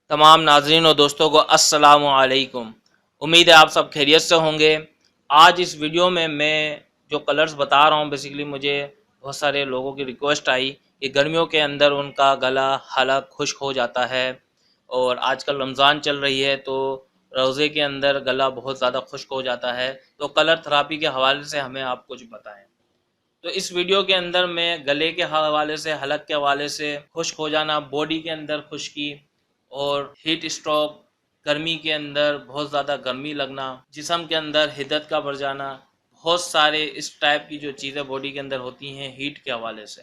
तमाम नाजरीन और दोस्तों को अस्सलाम वालेकुम। उम्मीद है आप सब खैरियत से होंगे। आज इस वीडियो में मैं जो कलर्स बता रहा हूँ, बेसिकली मुझे बहुत सारे लोगों की रिक्वेस्ट आई कि गर्मियों के अंदर उनका गला हलक खुश्क हो जाता है और आजकल रमज़ान चल रही है तो रोज़े के अंदर गला बहुत ज़्यादा खुश्क हो जाता है, तो कलर थेरापी के हवाले से हमें आप कुछ बताएं। तो इस वीडियो के अंदर मैं गले के हवाले से, हलक के हवाले से, खुश्क हो जाना, बॉडी के अंदर खुश्की और हीट स्ट्रोक, गर्मी के अंदर बहुत ज़्यादा गर्मी लगना, जिस्म के अंदर हिद्दत का बढ़ जाना, बहुत सारे इस टाइप की जो चीज़ें बॉडी के अंदर होती हैं हीट के हवाले से।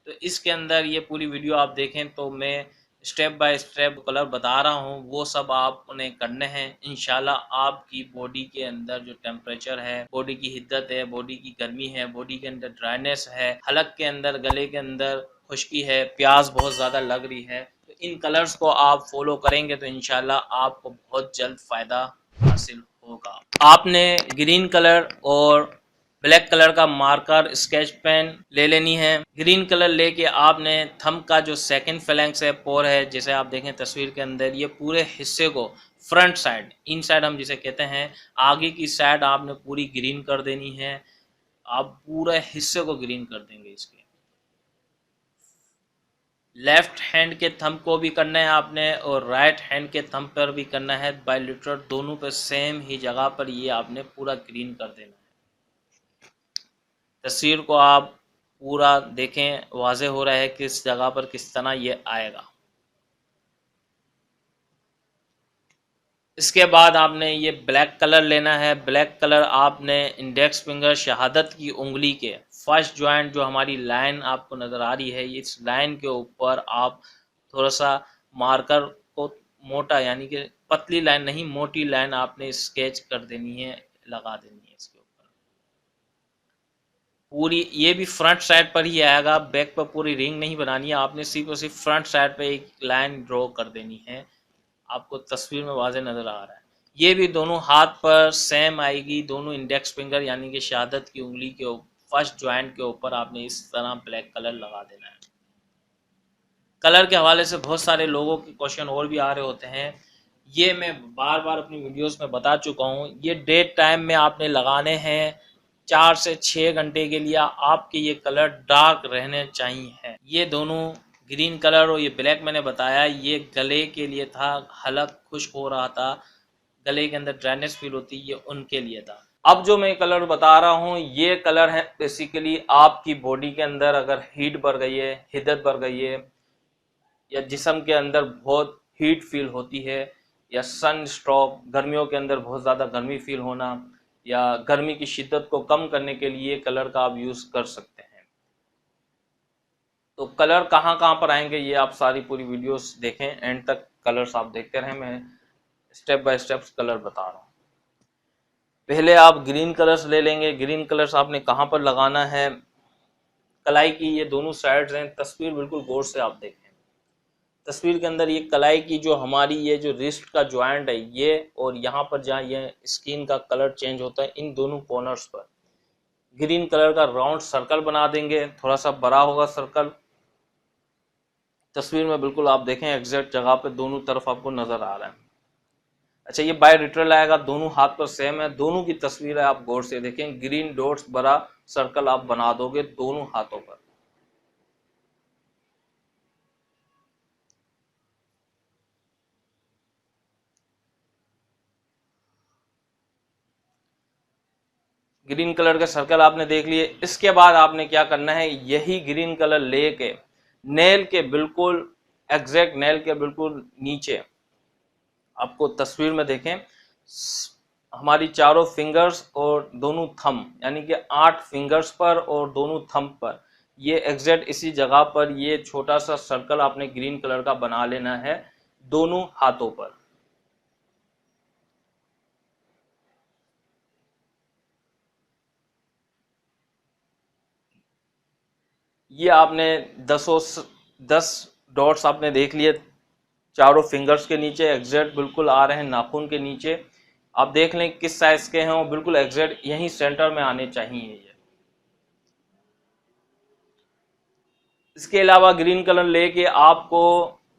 तो इसके अंदर ये पूरी वीडियो आप देखें तो मैं स्टेप बाय स्टेप कलर बता रहा हूँ, वो सब आप उन्हें करने हैं। इंशाल्लाह आपकी बॉडी के अंदर जो टेम्परेचर है, बॉडी की हिद्दत है, बॉडी की गर्मी है, बॉडी के अंदर ड्राइनेस है, हलक के अंदर, गले के अंदर खुश्की है, प्यास बहुत ज़्यादा लग रही है, तो इन कलर्स को आप फॉलो करेंगे तो इंशाल्लाह आपको बहुत जल्द फ़ायदा हासिल होगा। आपने ग्रीन कलर और ब्लैक कलर का मार्कर स्केच पेन ले लेनी है। ग्रीन कलर लेके आपने थंब का जो सेकंड फ्लैंक्स है, पोर है, जैसे आप देखें तस्वीर के अंदर, ये पूरे हिस्से को फ्रंट साइड, इन साइड हम जिसे कहते हैं, आगे की साइड आपने पूरी ग्रीन कर देनी है। आप पूरे हिस्से को ग्रीन कर देंगे। इसके लेफ्ट हैंड के थंब को भी करना है आपने और राइट हैंड के थंब पर भी करना है। बायलिटरल दोनों पे सेम ही जगह पर ये आपने पूरा ग्रीन कर देना है। तस्वीर को आप पूरा देखें, वाज़े हो रहा है किस जगह पर किस तरह ये आएगा। इसके बाद आपने ये ब्लैक कलर लेना है। ब्लैक कलर आपने इंडेक्स फिंगर, शहादत की उंगली के फर्स्ट जॉइंट, जो हमारी लाइन आपको नज़र आ रही है, इस लाइन के ऊपर आप थोड़ा सा मार्कर को मोटा, यानी कि पतली लाइन नहीं, मोटी लाइन आपने स्केच कर देनी है, लगा देनी है इसके ऊपर पूरी। ये भी फ्रंट साइड पर ही आएगा, बैक पर पूरी रिंग नहीं बनानी है आपने, सिर्फ और सिर्फ फ्रंट साइड पे एक लाइन ड्रॉ कर देनी है। आपको तस्वीर में वाज़े नज़र आ रहा है। ये भी दोनों हाथ पर सेम आएगी। दोनों इंडेक्स फिंगर यानी कि शहादत की उंगली के फर्स्ट जॉइंट के ऊपर आपने इस तरह ब्लैक कलर लगा देना है। कलर के हवाले से बहुत सारे लोगों के क्वेश्चन और भी आ रहे होते हैं। ये मैं बार बार अपनी वीडियोस में बता चुका हूँ। ये डे टाइम में आपने लगाने हैं, 4 से 6 घंटे के लिए आपके ये कलर डार्क रहने चाहिए। ये दोनों ग्रीन कलर और ये ब्लैक मैंने बताया, ये गले के लिए था, हलक खुश्क हो रहा था, गले के अंदर ड्राइनेस फील होती, ये उनके लिए था। अब जो मैं कलर बता रहा हूँ, ये कलर है बेसिकली आपकी बॉडी के अंदर अगर हीट बढ़ गई है, हिद्दत बढ़ गई है, या जिस्म के अंदर बहुत हीट फील होती है, या सन स्ट्रोक, गर्मियों के अंदर बहुत ज़्यादा गर्मी फील होना, या गर्मी की शिद्दत को कम करने के लिए कलर का आप यूज़ कर सकते हैं। तो कलर कहाँ कहाँ पर आएंगे, ये आप सारी पूरी वीडियोस देखें, एंड तक कलर्स आप देखते रहें। मैं स्टेप बाय स्टेप कलर बता रहा हूँ। पहले आप ग्रीन कलर्स ले लेंगे। ग्रीन कलर्स आपने कहाँ पर लगाना है, कलाई की ये दोनों साइड्स हैं। तस्वीर बिल्कुल गौर से आप देखें। तस्वीर के अंदर ये कलाई की जो हमारी ये जो रिस्ट का जॉइंट है, ये और यहाँ पर जहाँ ये स्किन का कलर चेंज होता है, इन दोनों कॉर्नर्स पर ग्रीन कलर का राउंड सर्कल बना देंगे। थोड़ा सा बड़ा होगा सर्कल। तस्वीर में बिल्कुल आप देखें, एग्जैक्ट जगह पे दोनों तरफ आपको नजर आ रहा है। अच्छा, ये बाय लिटरल आएगा, दोनों हाथ पर सेम है। दोनों की तस्वीर है, आप गौर से देखें। ग्रीन डॉट्स बड़ा सर्कल आप बना दोगे दोनों हाथों पर। ग्रीन कलर के सर्कल आपने देख लिए। इसके बाद आपने क्या करना है, यही ग्रीन कलर लेके नेल के बिल्कुल एग्जैक्ट, नेल के बिल्कुल नीचे, आपको तस्वीर में देखें, हमारी चारों फिंगर्स और दोनों थंब, यानी कि 8 फिंगर्स पर और दोनों थंब पर, ये एग्जैक्ट इसी जगह पर ये छोटा सा सर्कल आपने ग्रीन कलर का बना लेना है दोनों हाथों पर। ये आपने 10 डॉट्स आपने देख लिए चारों फिंगर्स के नीचे, एग्जैक्ट बिल्कुल आ रहे हैं नाखून के नीचे। आप देख लें किस साइज के हैं, वो बिल्कुल एग्जैक्ट यहीं सेंटर में आने चाहिए ये। इसके अलावा ग्रीन कलर लेके आपको